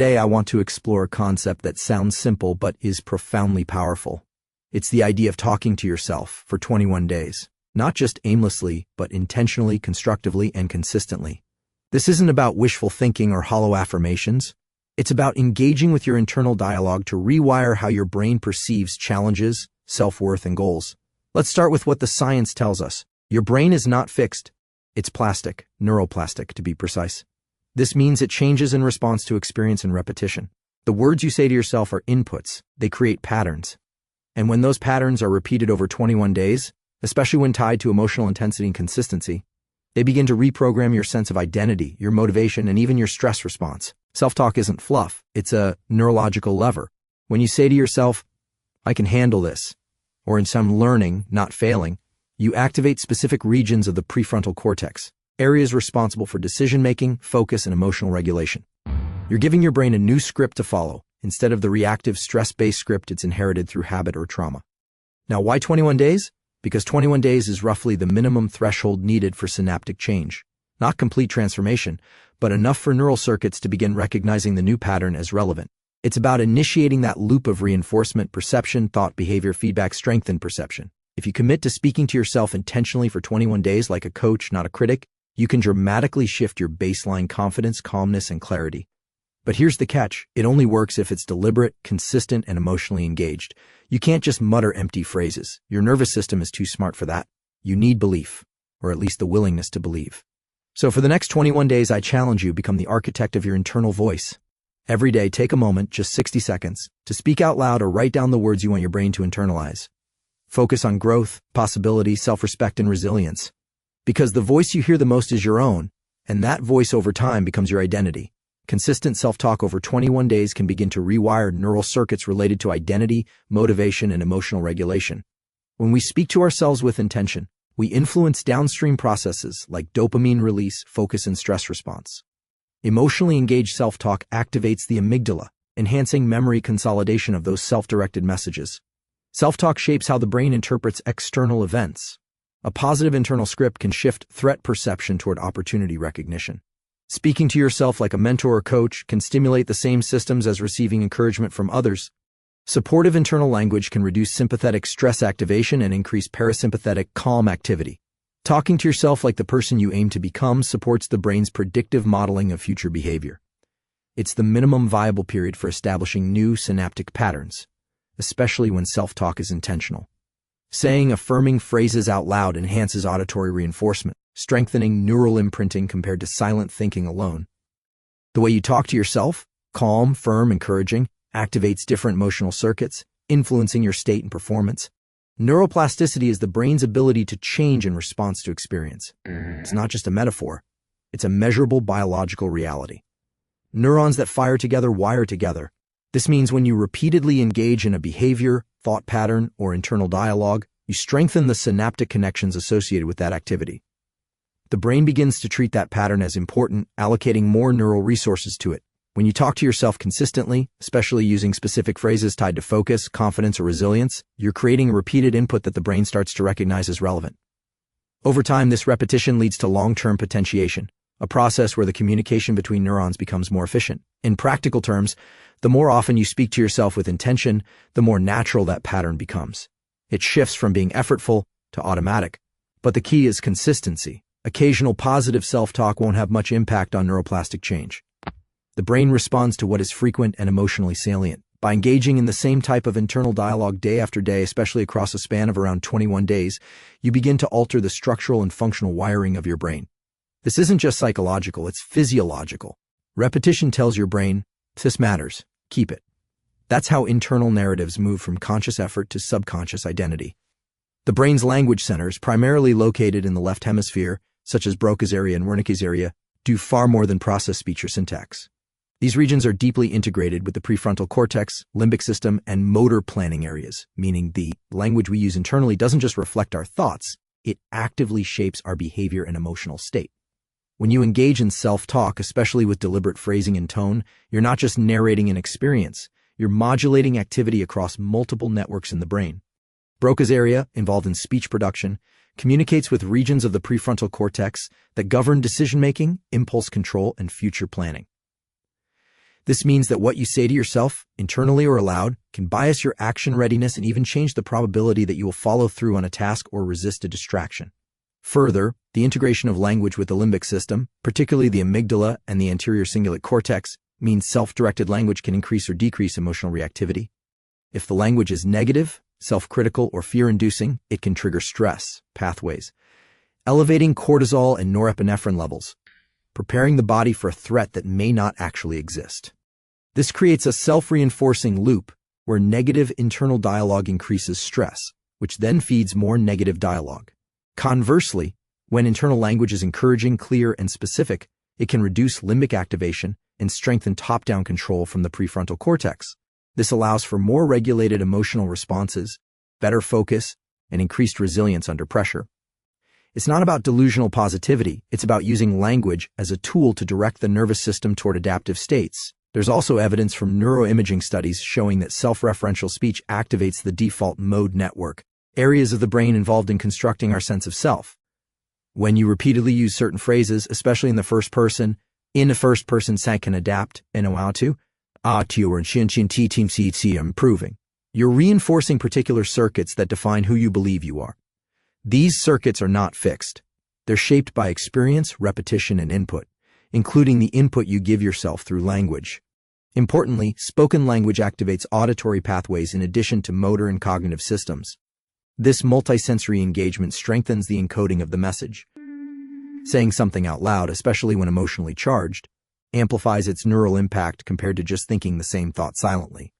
Today, I want to explore a concept that sounds simple but is profoundly powerful. It's the idea of talking to yourself for 21 days, not just aimlessly, but intentionally, constructively, and consistently. This isn't about wishful thinking or hollow affirmations. It's about engaging with your internal dialogue to rewire how your brain perceives challenges, self-worth, and goals. Let's start with what the science tells us. Your brain is not fixed. It's plastic, neuroplastic to be precise. This means it changes in response to experience and repetition. The words you say to yourself are inputs. They create patterns. And when those patterns are repeated over 21 days, especially when tied to emotional intensity and consistency, they begin to reprogram your sense of identity, your motivation, and even your stress response. Self-talk isn't fluff. It's a neurological lever. When you say to yourself, "I can handle this," or in some learning, not failing, you activate specific regions of the prefrontal cortex, areas responsible for decision-making, focus, and emotional regulation. You're giving your brain a new script to follow, instead of the reactive, stress-based script it's inherited through habit or trauma. Now, why 21 days? Because 21 days is roughly the minimum threshold needed for synaptic change. Not complete transformation, but enough for neural circuits to begin recognizing the new pattern as relevant. It's about initiating that loop of reinforcement, perception, thought, behavior, feedback, strength, and perception. If you commit to speaking to yourself intentionally for 21 days like a coach, not a critic, you can dramatically shift your baseline confidence, calmness, and clarity. But here's the catch. It only works if it's deliberate, consistent, and emotionally engaged. You can't just mutter empty phrases. Your nervous system is too smart for that. You need belief, or at least the willingness to believe. So for the next 21 days, I challenge you, become the architect of your internal voice. Every day, take a moment, just 60 seconds, to speak out loud or write down the words you want your brain to internalize. Focus on growth, possibility, self-respect, and resilience. Because the voice you hear the most is your own, and that voice over time becomes your identity. Consistent self-talk over 21 days can begin to rewire neural circuits related to identity, motivation, and emotional regulation. When we speak to ourselves with intention, we influence downstream processes like dopamine release, focus, and stress response. Emotionally engaged self-talk activates the amygdala, enhancing memory consolidation of those self-directed messages. Self-talk shapes how the brain interprets external events. A positive internal script can shift threat perception toward opportunity recognition. Speaking to yourself like a mentor or coach can stimulate the same systems as receiving encouragement from others. Supportive internal language can reduce sympathetic stress activation and increase parasympathetic calm activity. Talking to yourself like the person you aim to become supports the brain's predictive modeling of future behavior. It's the minimum viable period for establishing new synaptic patterns, especially when self-talk is intentional. Saying affirming phrases out loud enhances auditory reinforcement, strengthening neural imprinting compared to silent thinking alone. The way you talk to yourself, calm, firm, encouraging, activates different emotional circuits, influencing your state and performance. Neuroplasticity is the brain's ability to change in response to experience. It's not just a metaphor. It's a measurable biological reality. Neurons that fire together wire together. This means when you repeatedly engage in a behavior, thought pattern, or internal dialogue, you strengthen the synaptic connections associated with that activity. The brain begins to treat that pattern as important, allocating more neural resources to it. When you talk to yourself consistently, especially using specific phrases tied to focus, confidence, or resilience, you're creating a repeated input that the brain starts to recognize as relevant. Over time, this repetition leads to long-term potentiation, a process where the communication between neurons becomes more efficient. In practical terms, the more often you speak to yourself with intention, the more natural that pattern becomes. It shifts from being effortful to automatic. But the key is consistency. Occasional positive self-talk won't have much impact on neuroplastic change. The brain responds to what is frequent and emotionally salient. By engaging in the same type of internal dialogue day after day, especially across a span of around 21 days, you begin to alter the structural and functional wiring of your brain. This isn't just psychological, it's physiological. Repetition tells your brain, "This matters, keep it." That's how internal narratives move from conscious effort to subconscious identity. The brain's language centers, primarily located in the left hemisphere, such as Broca's area and Wernicke's area, do far more than process speech or syntax. These regions are deeply integrated with the prefrontal cortex, limbic system, and motor planning areas, meaning the language we use internally doesn't just reflect our thoughts, it actively shapes our behavior and emotional state. When you engage in self-talk, especially with deliberate phrasing and tone, you're not just narrating an experience, you're modulating activity across multiple networks in the brain. Broca's area, involved in speech production, communicates with regions of the prefrontal cortex that govern decision-making, impulse control, and future planning. This means that what you say to yourself, internally or aloud, can bias your action readiness and even change the probability that you will follow through on a task or resist a distraction. Further, the integration of language with the limbic system, particularly the amygdala and the anterior cingulate cortex, means self-directed language can increase or decrease emotional reactivity. If the language is negative, self-critical, or fear-inducing, it can trigger stress pathways, elevating cortisol and norepinephrine levels, preparing the body for a threat that may not actually exist. This creates a self-reinforcing loop where negative internal dialogue increases stress, which then feeds more negative dialogue. Conversely, when internal language is encouraging, clear, and specific, it can reduce limbic activation and strengthen top-down control from the prefrontal cortex. This allows for more regulated emotional responses, better focus, and increased resilience under pressure. It's not about delusional positivity, it's about using language as a tool to direct the nervous system toward adaptive states. There's also evidence from neuroimaging studies showing that self-referential speech activates the default mode network, areas of the brain involved in constructing our sense of self. When you repeatedly use certain phrases, especially in the first person, sound can adapt and improving. You're reinforcing particular circuits that define who you believe you are. These circuits are not fixed. They're shaped by experience, repetition, and input, including the input you give yourself through language. Importantly, spoken language activates auditory pathways in addition to motor and cognitive systems. This multisensory engagement strengthens the encoding of the message. Saying something out loud, especially when emotionally charged, amplifies its neural impact compared to just thinking the same thought silently.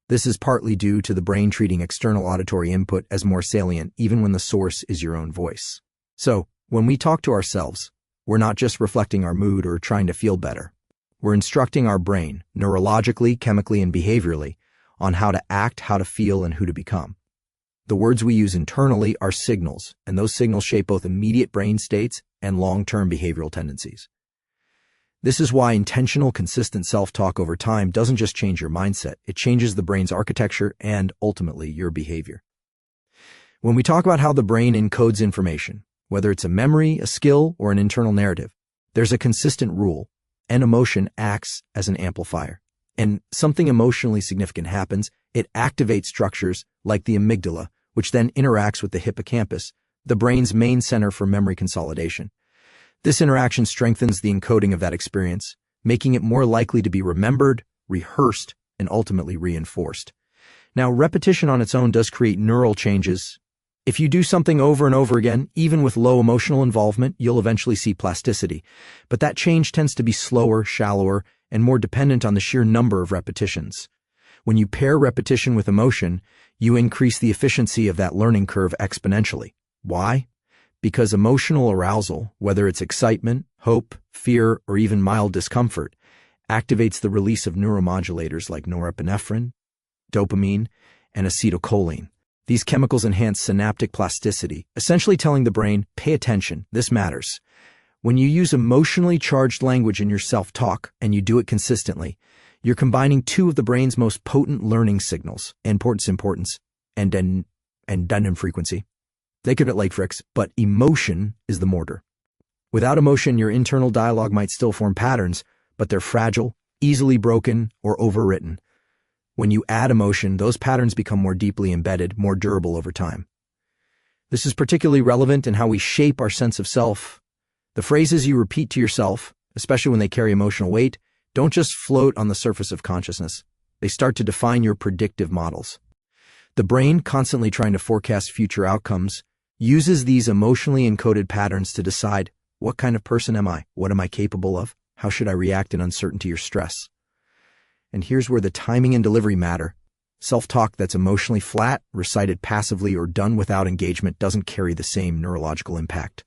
This is partly due to the brain treating external auditory input as more salient even when the source is your own voice. So, when we talk to ourselves, we're not just reflecting our mood or trying to feel better. We're instructing our brain, neurologically, chemically, and behaviorally, on how to act, how to feel, and who to become. The words we use internally are signals, and those signals shape both immediate brain states and long-term behavioral tendencies. This is why intentional, consistent self-talk over time doesn't just change your mindset, it changes the brain's architecture and, ultimately, your behavior. When we talk about how the brain encodes information, whether it's a memory, a skill, or an internal narrative, there's a consistent rule. An emotion acts as an amplifier. And something emotionally significant happens, it activates structures like the amygdala, which then interacts with the hippocampus, the brain's main center for memory consolidation. This interaction strengthens the encoding of that experience, making it more likely to be remembered, rehearsed, and ultimately reinforced. Now, repetition on its own does create neural changes. If you do something over and over again, even with low emotional involvement, you'll eventually see plasticity. But that change tends to be slower, shallower, and more dependent on the sheer number of repetitions. When you pair repetition with emotion, you increase the efficiency of that learning curve exponentially. Why? Because emotional arousal, whether it's excitement, hope, fear, or even mild discomfort, activates the release of neuromodulators like norepinephrine, dopamine, and acetylcholine. These chemicals enhance synaptic plasticity, essentially telling the brain, pay attention, this matters. When you use emotionally charged language in your self-talk, and you do it consistently, you're combining two of the brain's most potent learning signals, importance, and dun frequency. They could like fricks, but emotion is the mortar. Without emotion, your internal dialogue might still form patterns, but they're fragile, easily broken, or overwritten. When you add emotion, those patterns become more deeply embedded, more durable over time. This is particularly relevant in how we shape our sense of self. The phrases you repeat to yourself, especially when they carry emotional weight, don't just float on the surface of consciousness. They start to define your predictive models. The brain, constantly trying to forecast future outcomes, uses these emotionally encoded patterns to decide, what kind of person am I? What am I capable of? How should I react in uncertainty or stress? And here's where the timing and delivery matter. Self-talk that's emotionally flat, recited passively, or done without engagement doesn't carry the same neurological impact.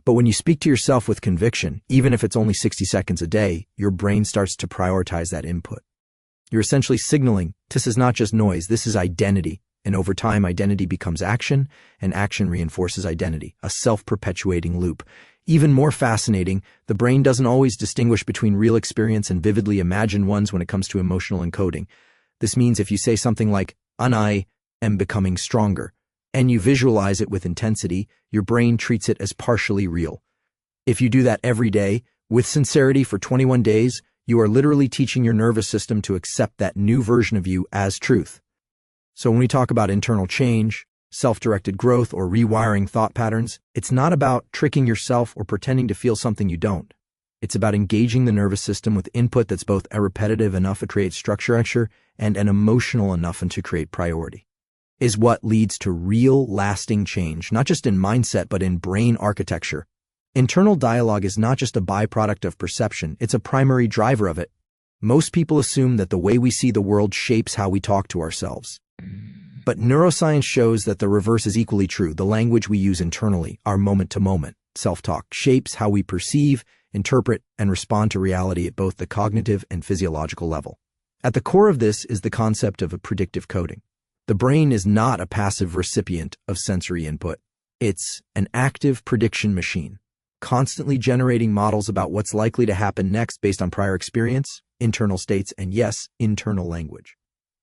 But when you speak to yourself with conviction, even if it's only 60 seconds a day, your brain starts to prioritize that input. You're essentially signaling, this is not just noise, this is identity. And over time, identity becomes action, and action reinforces identity, a self-perpetuating loop. Even more fascinating, the brain doesn't always distinguish between real experience and vividly imagined ones when it comes to emotional encoding. This means if you say something like, I am becoming stronger, and you visualize it with intensity, your brain treats it as partially real. If you do that every day, with sincerity for 21 days, You are literally teaching your nervous system to accept that new version of you as truth. So when we talk about internal change, self-directed growth, or rewiring thought patterns, it's not about tricking yourself or pretending to feel something you don't. It's about engaging the nervous system with input that's both repetitive enough to create structure and an emotional enough to create priority. Is what leads to real, lasting change, not just in mindset, but in brain architecture. Internal dialogue is not just a byproduct of perception, it's a primary driver of it. Most people assume that the way we see the world shapes how we talk to ourselves. But neuroscience shows that the reverse is equally true. The language we use internally, our moment-to-moment self-talk, shapes how we perceive, interpret, and respond to reality at both the cognitive and physiological level. At the core of this is the concept of a predictive coding. The brain is not a passive recipient of sensory input. It's an active prediction machine, constantly generating models about what's likely to happen next based on prior experience, internal states, and yes, internal language.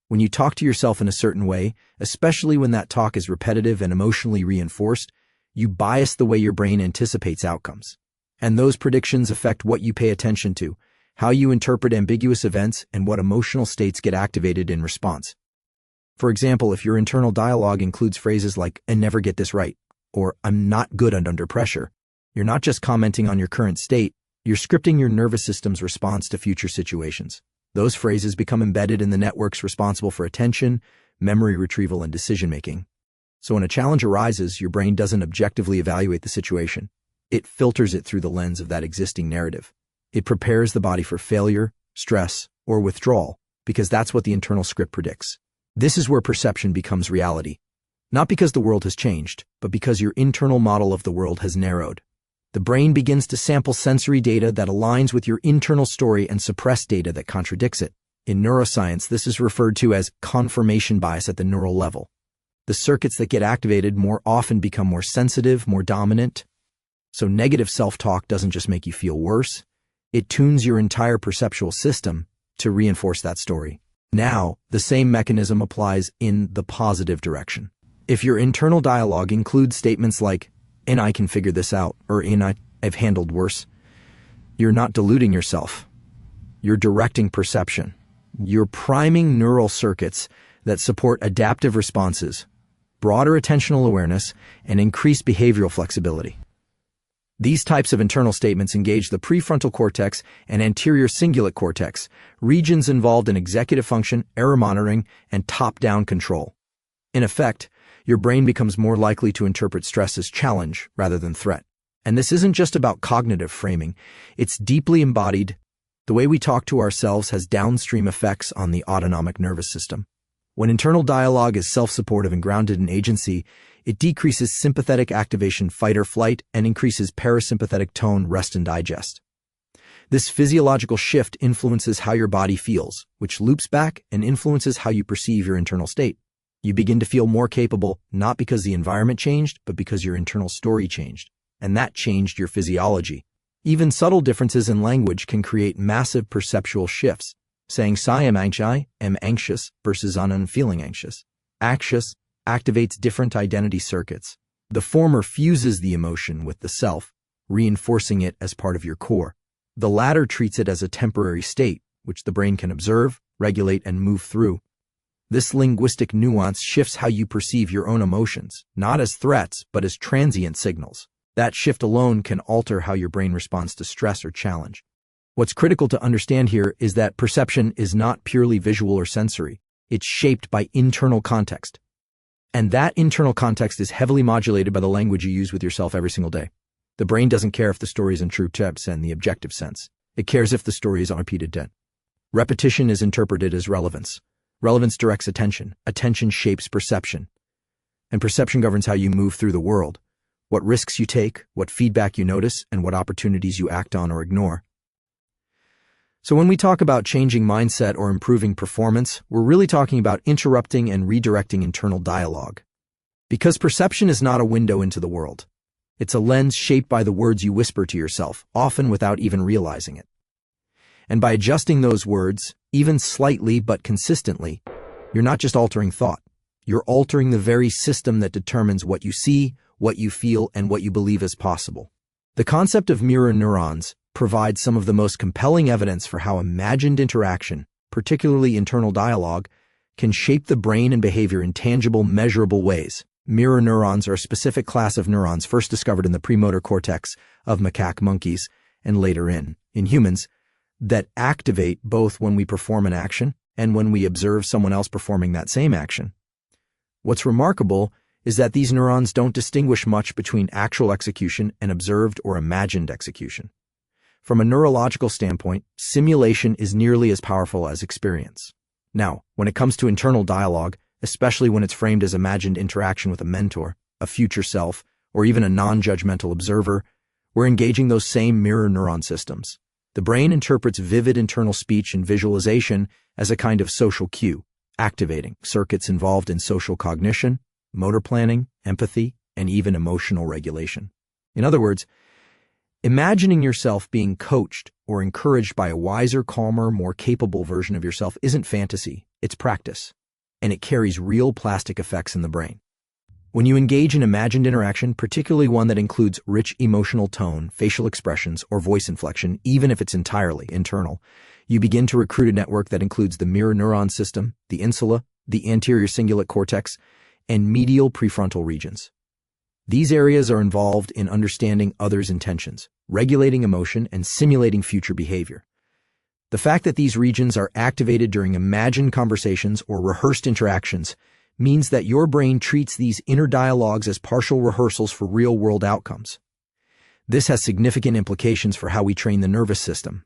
When you talk to yourself in a certain way, especially when that talk is repetitive and emotionally reinforced, you bias the way your brain anticipates outcomes. And those predictions affect what you pay attention to, how you interpret ambiguous events, and what emotional states get activated in response. For example, if your internal dialogue includes phrases like, "I never get this right," or "I'm not good under pressure," you're not just commenting on your current state, you're scripting your nervous system's response to future situations. Those phrases become embedded in the networks responsible for attention, memory retrieval, and decision-making. So when a challenge arises, your brain doesn't objectively evaluate the situation. It filters it through the lens of that existing narrative. It prepares the body for failure, stress, or withdrawal, because that's what the internal script predicts. This is where perception becomes reality. Not because the world has changed, but because your internal model of the world has narrowed. The brain begins to sample sensory data that aligns with your internal story and suppress data that contradicts it. In neuroscience, this is referred to as confirmation bias at the neural level. The circuits that get activated more often become more sensitive, more dominant. So negative self-talk doesn't just make you feel worse, it tunes your entire perceptual system to reinforce that story. Now, the same mechanism applies in the positive direction. If your internal dialogue includes statements like, "And I can figure this out," or I've handled worse, you're not deluding yourself. You're directing perception. You're priming neural circuits that support adaptive responses, broader attentional awareness, and increased behavioral flexibility. These types of internal statements engage the prefrontal cortex and anterior cingulate cortex, regions involved in executive function, error monitoring, and top-down control. In effect, your brain becomes more likely to interpret stress as challenge rather than threat. And this isn't just about cognitive framing, it's deeply embodied. The way we talk to ourselves has downstream effects on the autonomic nervous system. When internal dialogue is self-supportive and grounded in agency, it decreases sympathetic activation, fight or flight, and increases parasympathetic tone, rest and digest. This physiological shift influences how your body feels, which loops back and influences how you perceive your internal state. You begin to feel more capable, not because the environment changed, but because your internal story changed. And that changed your physiology. Even subtle differences in language can create massive perceptual shifts. Saying "I am anxious" versus "I'm feeling anxious." Anxious activates different identity circuits. The former fuses the emotion with the self, reinforcing it as part of your core. The latter treats it as a temporary state, which the brain can observe, regulate, and move through. This linguistic nuance shifts how you perceive your own emotions, not as threats, but as transient signals. That shift alone can alter how your brain responds to stress or challenge. What's critical to understand here is that perception is not purely visual or sensory. It's shaped by internal context. And that internal context is heavily modulated by the language you use with yourself every single day. The brain doesn't care if the story is in true tips and the objective sense. It cares if the story is repeated dead. Repetition is interpreted as relevance. Relevance directs attention. Attention shapes perception. And perception governs how you move through the world, what risks you take, what feedback you notice, and what opportunities you act on or ignore. So when we talk about changing mindset or improving performance, we're really talking about interrupting and redirecting internal dialogue. Because perception is not a window into the world. It's a lens shaped by the words you whisper to yourself, often without even realizing it. And by adjusting those words, even slightly but consistently, you're not just altering thought. You're altering the very system that determines what you see, what you feel, and what you believe is possible. The concept of mirror neurons, provides some of the most compelling evidence for how imagined interaction, particularly internal dialogue, can shape the brain and behavior in tangible, measurable ways. Mirror neurons are a specific class of neurons first discovered in the premotor cortex of macaque monkeys and later in humans that activate both when we perform an action and when we observe someone else performing that same action. What's remarkable is that these neurons don't distinguish much between actual execution and observed or imagined execution. From a neurological standpoint, simulation is nearly as powerful as experience. Now, when it comes to internal dialogue, especially when it's framed as imagined interaction with a mentor, a future self, or even a non-judgmental observer, we're engaging those same mirror neuron systems. The brain interprets vivid internal speech and visualization as a kind of social cue, activating circuits involved in social cognition, motor planning, empathy, and even emotional regulation. In other words, imagining yourself being coached or encouraged by a wiser, calmer, more capable version of yourself isn't fantasy, it's practice, and it carries real plastic effects in the brain. When you engage in imagined interaction, particularly one that includes rich emotional tone, facial expressions, or voice inflection, even if it's entirely internal, you begin to recruit a network that includes the mirror neuron system, the insula, the anterior cingulate cortex, and medial prefrontal regions. These areas are involved in understanding others' intentions, regulating emotion, and simulating future behavior. The fact that these regions are activated during imagined conversations or rehearsed interactions means that your brain treats these inner dialogues as partial rehearsals for real-world outcomes. This has significant implications for how we train the nervous system.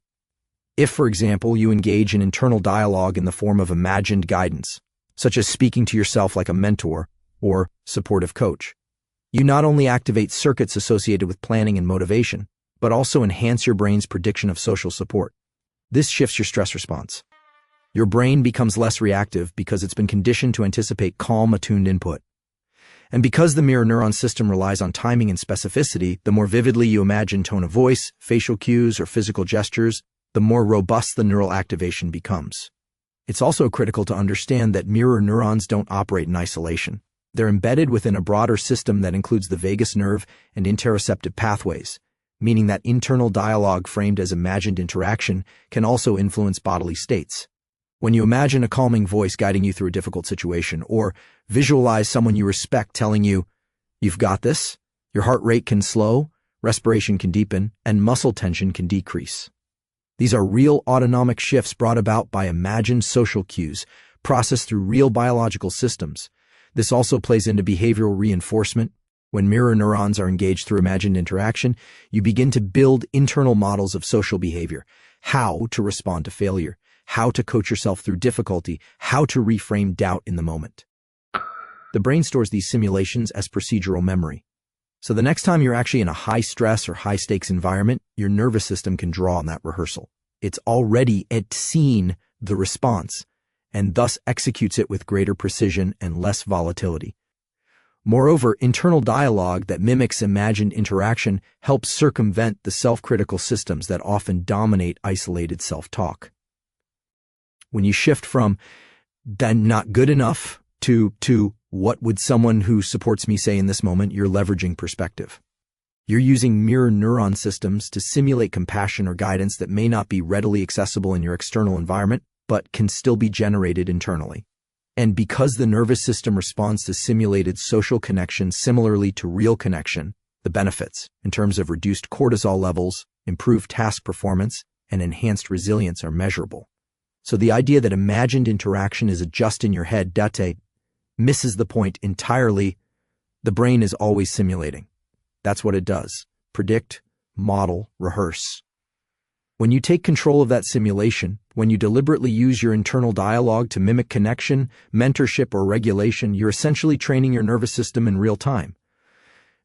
If, for example, you engage in internal dialogue in the form of imagined guidance, such as speaking to yourself like a mentor or supportive coach, you not only activate circuits associated with planning and motivation, but also enhance your brain's prediction of social support. This shifts your stress response. Your brain becomes less reactive because it's been conditioned to anticipate calm, attuned input. And because the mirror neuron system relies on timing and specificity, the more vividly you imagine tone of voice, facial cues, or physical gestures, the more robust the neural activation becomes. It's also critical to understand that mirror neurons don't operate in isolation. They're embedded within a broader system that includes the vagus nerve and interoceptive pathways, meaning that internal dialogue framed as imagined interaction can also influence bodily states. When you imagine a calming voice guiding you through a difficult situation, or visualize someone you respect telling you, "You've got this," your heart rate can slow, respiration can deepen, and muscle tension can decrease. These are real autonomic shifts brought about by imagined social cues, processed through real biological systems. This also plays into behavioral reinforcement. When mirror neurons are engaged through imagined interaction, you begin to build internal models of social behavior, how to respond to failure, how to coach yourself through difficulty, how to reframe doubt in the moment. The brain stores these simulations as procedural memory. So the next time you're actually in a high-stress or high-stakes environment, your nervous system can draw on that rehearsal. It's already seen the response, and thus executes it with greater precision and less volatility. Moreover, internal dialogue that mimics imagined interaction helps circumvent the self-critical systems that often dominate isolated self-talk. When you shift from "then not good enough" to "what would someone who supports me say in this moment," you're leveraging perspective. You're using mirror neuron systems to simulate compassion or guidance that may not be readily accessible in your external environment, but can still be generated internally. And because the nervous system responds to simulated social connection similarly to real connection, the benefits, in terms of reduced cortisol levels, improved task performance, and enhanced resilience, are measurable. So the idea that imagined interaction is just in your head misses the point entirely. The brain is always simulating. That's what it does: predict, model, rehearse. When you take control of that simulation, when you deliberately use your internal dialogue to mimic connection, mentorship, or regulation, you're essentially training your nervous system in real time.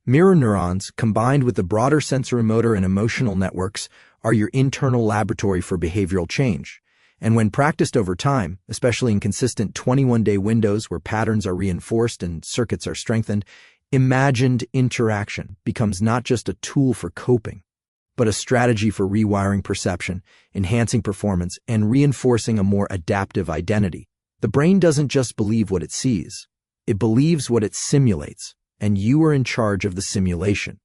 Mirror neurons, combined with the broader sensorimotor and emotional networks, are your internal laboratory for behavioral change. And when practiced over time, especially in consistent 21-day windows where patterns are reinforced and circuits are strengthened, imagined interaction becomes not just a tool for coping, but a strategy for rewiring perception, enhancing performance, and reinforcing a more adaptive identity. The brain doesn't just believe what it sees, it believes what it simulates, and you are in charge of the simulation.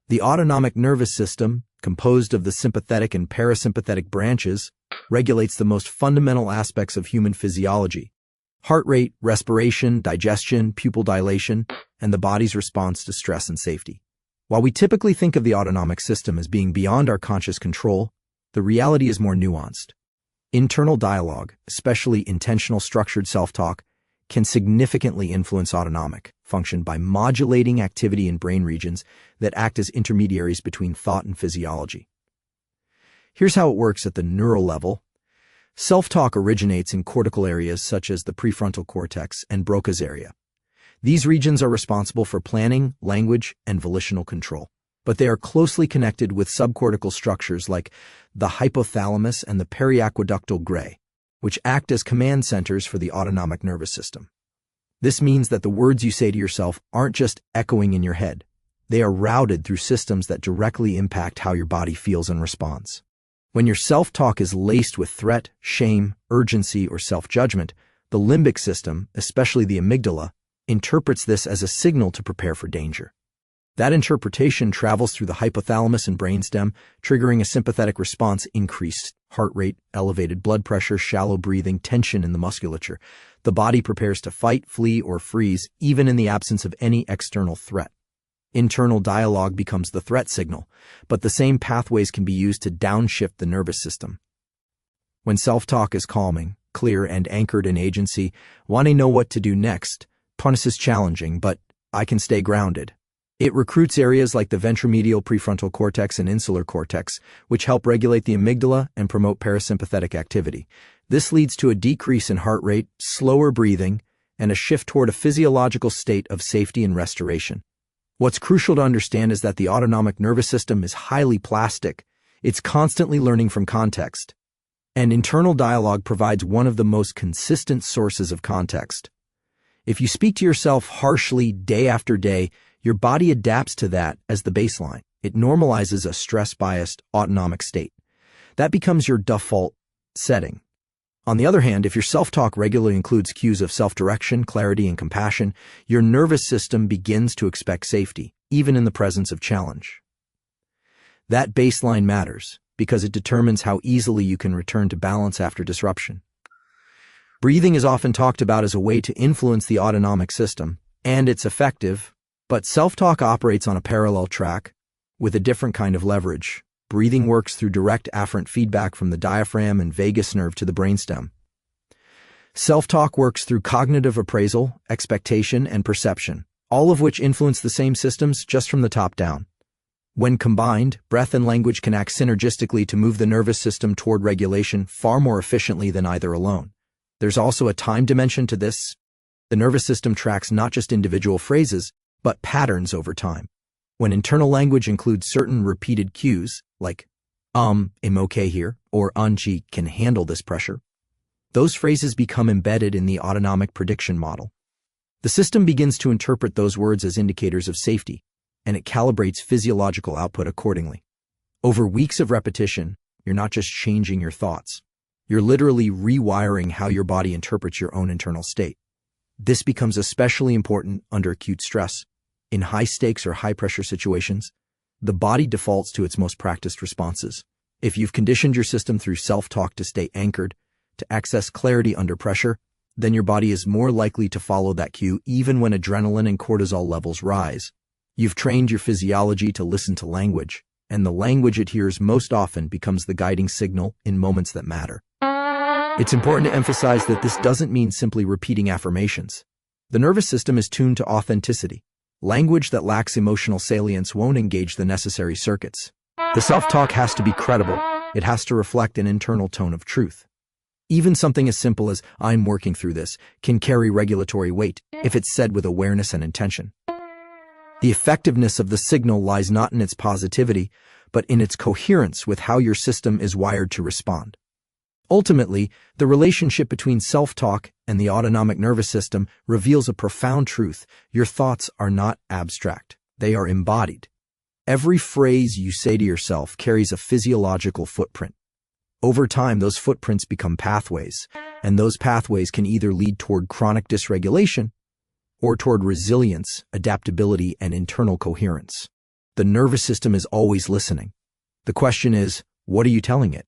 The autonomic nervous system composed of the sympathetic and parasympathetic branches, regulates the most fundamental aspects of human physiology: heart rate, respiration, digestion, pupil dilation, and the body's response to stress and safety. While we typically think of the autonomic system as being beyond our conscious control, the reality is more nuanced. Internal dialogue, especially intentional structured self-talk, can significantly influence autonomic function by modulating activity in brain regions that act as intermediaries between thought and physiology. Here's how it works at the neural level. Self-talk originates in cortical areas such as the prefrontal cortex and Broca's area. These regions are responsible for planning, language, and volitional control, but they are closely connected with subcortical structures like the hypothalamus and the periaqueductal gray, which act as command centers for the autonomic nervous system. This means that the words you say to yourself aren't just echoing in your head. They are routed through systems that directly impact how your body feels and responds. When your self-talk is laced with threat, shame, urgency, or self-judgment, the limbic system, especially the amygdala, interprets this as a signal to prepare for danger. That interpretation travels through the hypothalamus and brainstem, triggering a sympathetic response: increased heart rate, elevated blood pressure, shallow breathing, tension in the musculature. The body prepares to fight, flee, or freeze, even in the absence of any external threat. Internal dialogue becomes the threat signal, but the same pathways can be used to downshift the nervous system. When self-talk is calming, clear, and anchored in agency, wanting to know what to do next, Punis is challenging, but I can stay grounded. It recruits areas like the ventromedial prefrontal cortex and insular cortex, which help regulate the amygdala and promote parasympathetic activity. This leads to a decrease in heart rate, slower breathing, and a shift toward a physiological state of safety and restoration. What's crucial to understand is that the autonomic nervous system is highly plastic. It's constantly learning from context. And internal dialogue provides one of the most consistent sources of context. If you speak to yourself harshly day after day, your body adapts to that as the baseline. It normalizes a stress-biased autonomic state. That becomes your default setting. On the other hand, if your self-talk regularly includes cues of self-direction, clarity, and compassion, your nervous system begins to expect safety, even in the presence of challenge. That baseline matters because it determines how easily you can return to balance after disruption. Breathing is often talked about as a way to influence the autonomic system, and it's effective, but self-talk operates on a parallel track with a different kind of leverage. Breathing works through direct afferent feedback from the diaphragm and vagus nerve to the brainstem. Self-talk works through cognitive appraisal, expectation, and perception, all of which influence the same systems just from the top down. When combined, breath and language can act synergistically to move the nervous system toward regulation far more efficiently than either alone. There's also a time dimension to this. The nervous system tracks not just individual phrases, but patterns over time. When internal language includes certain repeated cues, like, I'm okay here, or she can handle this pressure, those phrases become embedded in the autonomic prediction model. The system begins to interpret those words as indicators of safety, and it calibrates physiological output accordingly. Over weeks of repetition, you're not just changing your thoughts. You're literally rewiring how your body interprets your own internal state. This becomes especially important under acute stress. In high-stakes or high-pressure situations, the body defaults to its most practiced responses. If you've conditioned your system through self-talk to stay anchored, to access clarity under pressure, then your body is more likely to follow that cue even when adrenaline and cortisol levels rise. You've trained your physiology to listen to language, and the language it hears most often becomes the guiding signal in moments that matter. It's important to emphasize that this doesn't mean simply repeating affirmations. The nervous system is tuned to authenticity. Language that lacks emotional salience won't engage the necessary circuits. The self-talk has to be credible. It has to reflect an internal tone of truth. Even something as simple as, I'm working through this, can carry regulatory weight if it's said with awareness and intention. The effectiveness of the signal lies not in its positivity, but in its coherence with how your system is wired to respond. Ultimately, the relationship between self-talk and the autonomic nervous system reveals a profound truth. Your thoughts are not abstract. They are embodied. Every phrase you say to yourself carries a physiological footprint. Over time, those footprints become pathways, and those pathways can either lead toward chronic dysregulation or toward resilience, adaptability, and internal coherence. The nervous system is always listening. The question is, what are you telling it?